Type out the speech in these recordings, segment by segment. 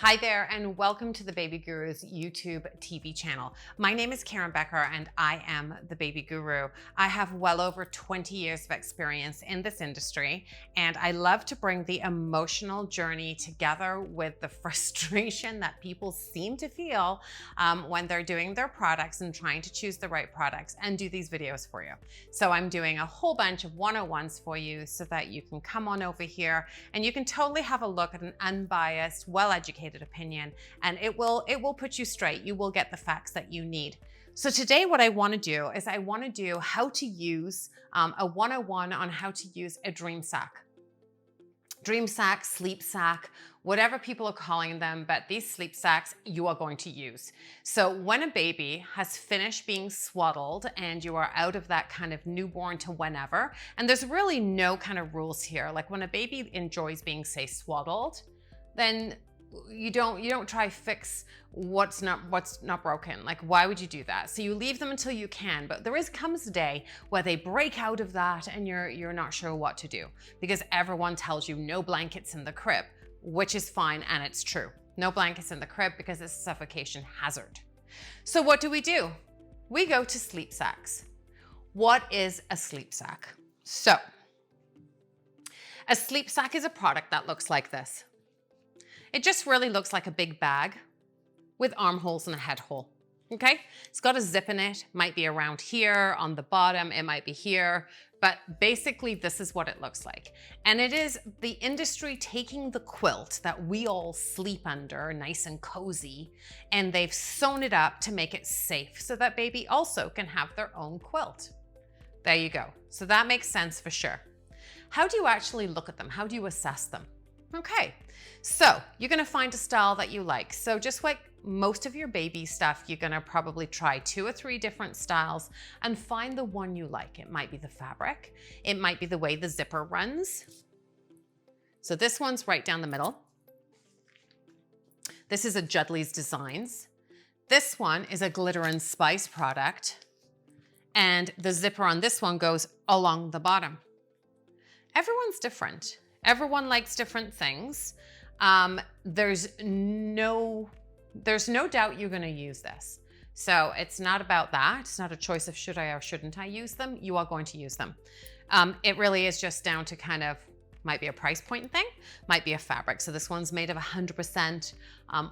Hi there, and welcome to the Baby Guru's YouTube TV channel. My name is Karen Becker, and I am the Baby Guru. I have well over 20 years of experience in this industry, and I love to bring the emotional journey together with the frustration that people seem to feel when they're doing their products and trying to choose the right products and do these videos for you. So I'm doing a whole bunch of 101s for you so that you can come on over here and you can totally have a look at an unbiased, well-educated opinion, and it will put you straight. You will get the facts that you need. So today what I want to do is I want to do how to use a 101 on how to use a dream sack. Dream sack, sleep sack, whatever people are calling them, but these sleep sacks you are going to use. So when a baby has finished being swaddled and you are out of that kind of newborn to whenever, and there's really no kind of rules here. Like when a baby enjoys being, say, swaddled, then you don't try fix what's not broken. Like, why would you do that? So you leave them until you can, but comes a day where they break out of that and you're not sure what to do because everyone tells you no blankets in the crib, which is fine, and it's true. No blankets in the crib because it's a suffocation hazard. So what do? We go to sleep sacks. What is a sleep sack? So a sleep sack is a product that looks like this. It just really looks like a big bag with armholes and a head hole, okay? It's got a zip in it, might be around here on the bottom, it might be here, but basically this is what it looks like. And it is the industry taking the quilt that we all sleep under, nice and cozy, and they've sewn it up to make it safe so that baby also can have their own quilt. There you go. So that makes sense for sure. How do you actually look at them? How do you assess them? Okay, so you're gonna find a style that you like. So just like most of your baby stuff, you're gonna probably try 2 or 3 different styles and find the one you like. It might be the fabric, it might be the way the zipper runs. So this one's right down the middle. This is a Judley's Designs. This one is a Glitter and Spice product, and the zipper on this one goes along the bottom. Everyone's different. Everyone likes different things. There's no doubt you're gonna use this. So it's not about that. It's not a choice of should I or shouldn't I use them. You are going to use them. It really is just down to kind of, might be a price point thing, might be a fabric. So this one's made of 100%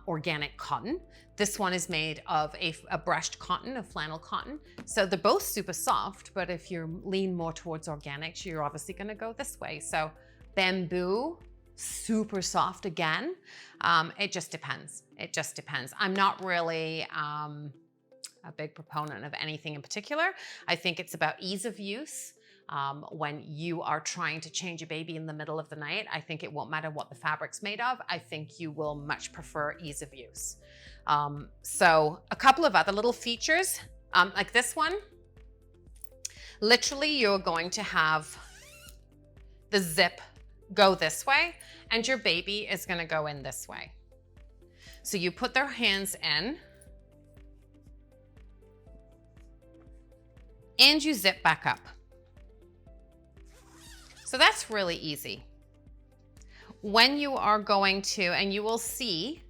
organic cotton. This one is made of a brushed cotton, a flannel cotton. So they're both super soft, but if you lean more towards organic, you're obviously gonna go this way. So bamboo, super soft again. It just depends. It just depends. I'm not really a big proponent of anything in particular. I think it's about ease of use. When you are trying to change a baby in the middle of the night, I think it won't matter what the fabric's made of. I think you will much prefer ease of use. So a couple of other little features, like this one, literally you're going to have the zip go this way and your baby is going to go in this way. So you put their hands in and you zip back up. So that's really easy. When you are going to, and you will see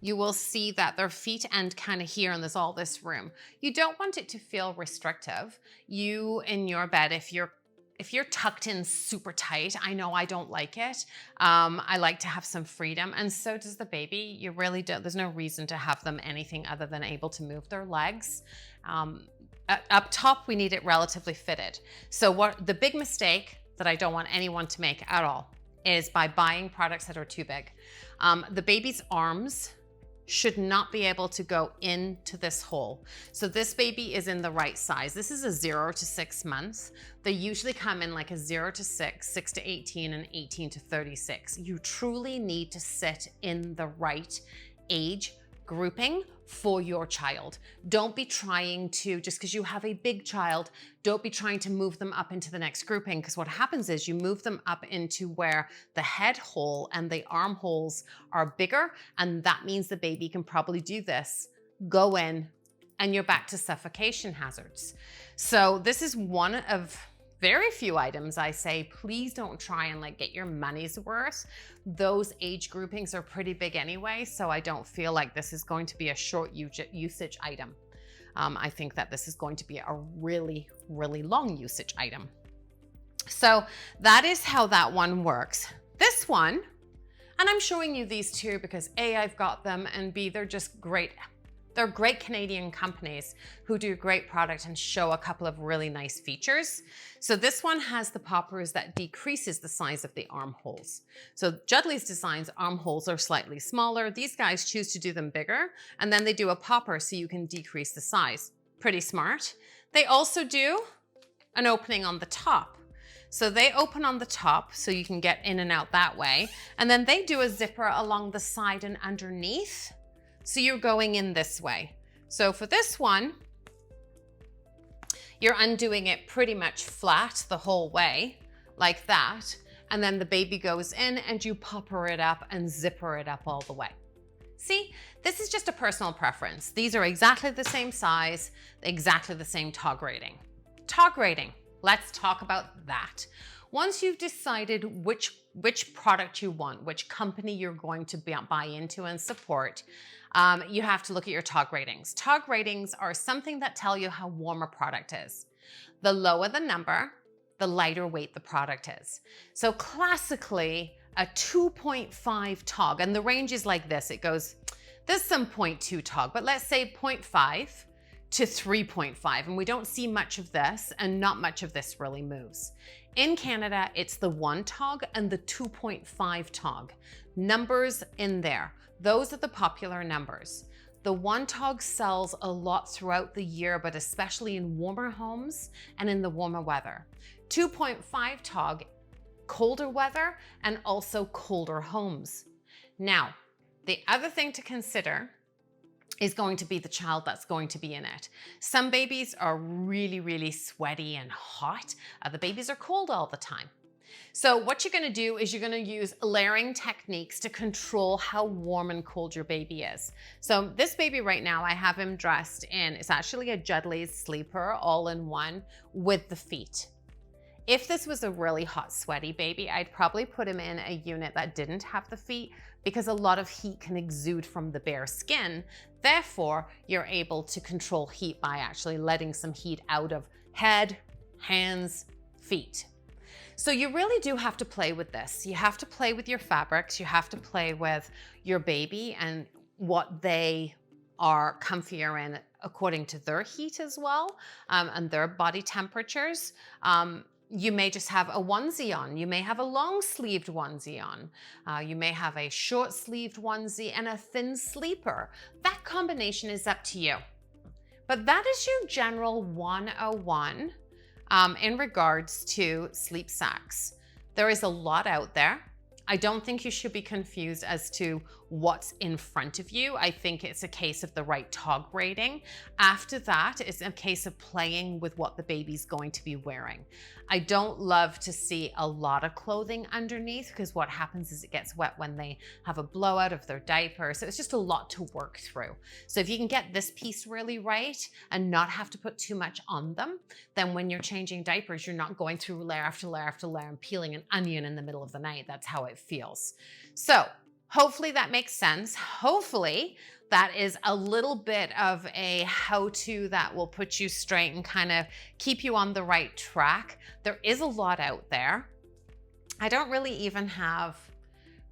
that their feet end kind of here and there's all this room. You don't want it to feel restrictive. You in your bed, if you're tucked in super tight, I know I don't like it. I like to have some freedom, and so does the baby. You really don't, there's no reason to have them anything other than able to move their legs. Up top, we need it relatively fitted. So what the big mistake that I don't want anyone to make at all is by buying products that are too big. The baby's arms should not be able to go into this hole. So this baby is in the right size. This is a 0 to 6 months. They usually come in like a 0 to 6, 6 to 18, and 18 to 36. You truly need to sit in the right age grouping for your child. Don't be trying to, just because you have a big child, don't be trying to move them up into the next grouping, because what happens is you move them up into where the head hole and the armholes are bigger, and that means the baby can probably do this, go in, and you're back to suffocation hazards. So this is one of very few items I say, please don't try and like get your money's worth. Those age groupings are pretty big anyway, so I don't feel like this is going to be a short usage item. I think that this is going to be a really, really long usage item. So that is how that one works. This one, and I'm showing you these two because A, I've got them, and B, they're just great. They're great Canadian companies who do great product and show a couple of really nice features. So this one has the poppers that decreases the size of the armholes. So Judley's Designs armholes are slightly smaller. These guys choose to do them bigger, and then they do a popper so you can decrease the size. Pretty smart. They also do an opening on the top. So they open on the top so you can get in and out that way. And then they do a zipper along the side and underneath. So you're going in this way. So for this one, you're undoing it pretty much flat the whole way, like that. And then the baby goes in and you popper it up and zipper it up all the way. See, this is just a personal preference. These are exactly the same size, exactly the same tog rating. Tog rating, let's talk about that. Once you've decided which product you want, which company you're going to buy into and support, you have to look at your TOG ratings. TOG ratings are something that tell you how warm a product is. The lower the number, the lighter weight the product is. So classically, a 2.5 TOG, and the range is like this. It goes, there's some 0.2 TOG, but let's say 0.5 to 3.5, and we don't see much of this, and not much of this really moves. In Canada, it's the 1 TOG and the 2.5 TOG. Numbers in there. Those are the popular numbers. The 1 TOG sells a lot throughout the year, but especially in warmer homes and in the warmer weather. 2.5 TOG, colder weather and also colder homes. Now, the other thing to consider is going to be the child that's going to be in it. Some babies are really, really sweaty and hot. Other babies are cold all the time. So what you're gonna do is you're gonna use layering techniques to control how warm and cold your baby is. So this baby right now, I have him dressed in, it's actually a Judley's sleeper all-in-one with the feet. If this was a really hot, sweaty baby, I'd probably put him in a unit that didn't have the feet because a lot of heat can exude from the bare skin. Therefore, you're able to control heat by actually letting some heat out of head, hands, feet. So you really do have to play with this. You have to play with your fabrics. You have to play with your baby and what they are comfier in according to their heat as well, and their body temperatures. You may just have a onesie on. You may have a long-sleeved onesie on. You may have a short-sleeved onesie and a thin sleeper. That combination is up to you. But that is your general 101 in regards to sleep sacks. There is a lot out there. I don't think you should be confused as to what's in front of you. I think it's a case of the right TOG rating. After that, it's a case of playing with what the baby's going to be wearing. I don't love to see a lot of clothing underneath because what happens is it gets wet when they have a blowout of their diaper. So it's just a lot to work through. So if you can get this piece really right and not have to put too much on them, then when you're changing diapers, you're not going through layer after layer after layer and peeling an onion in the middle of the night. That's how it feels. So hopefully that makes sense. Hopefully that is a little bit of a how-to that will put you straight and kind of keep you on the right track. There is a lot out there. I don't really even have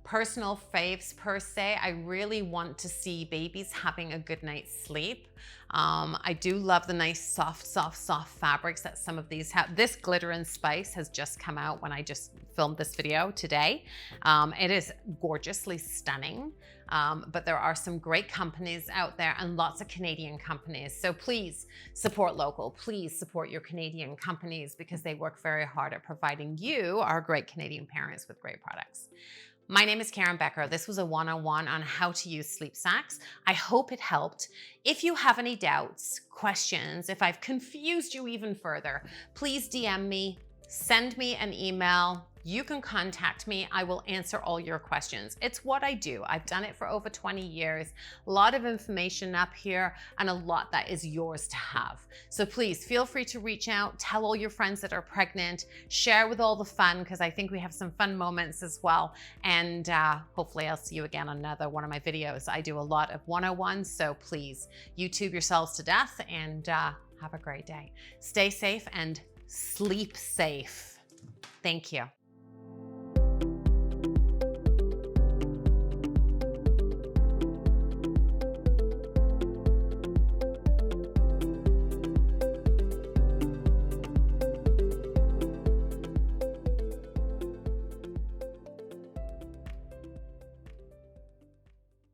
personal faves per se. I really want to see babies having a good night's sleep. I do love the nice soft fabrics that some of these have. This Glitter and Spice has just come out when I just filmed this video today. It is gorgeously stunning, but there are some great companies out there and lots of Canadian companies. So please support local. Please support your Canadian companies because they work very hard at providing you, our great Canadian parents, with great products. My name is Karen Becker. This was a one-on-one on how to use sleep sacks. I hope it helped. If you have any doubts, questions, if I've confused you even further, please DM me, send me an email. you can contact me. I will answer all your questions. It's what I do. I've done it for over 20 years. A lot of information up here and a lot that is yours to have. So please feel free to reach out, tell all your friends that are pregnant, share with all the fun, because I think we have some fun moments as well. And hopefully I'll see you again on another one of my videos. I do a lot of 101s, so please YouTube yourselves to death and have a great day. Stay safe and sleep safe. Thank you.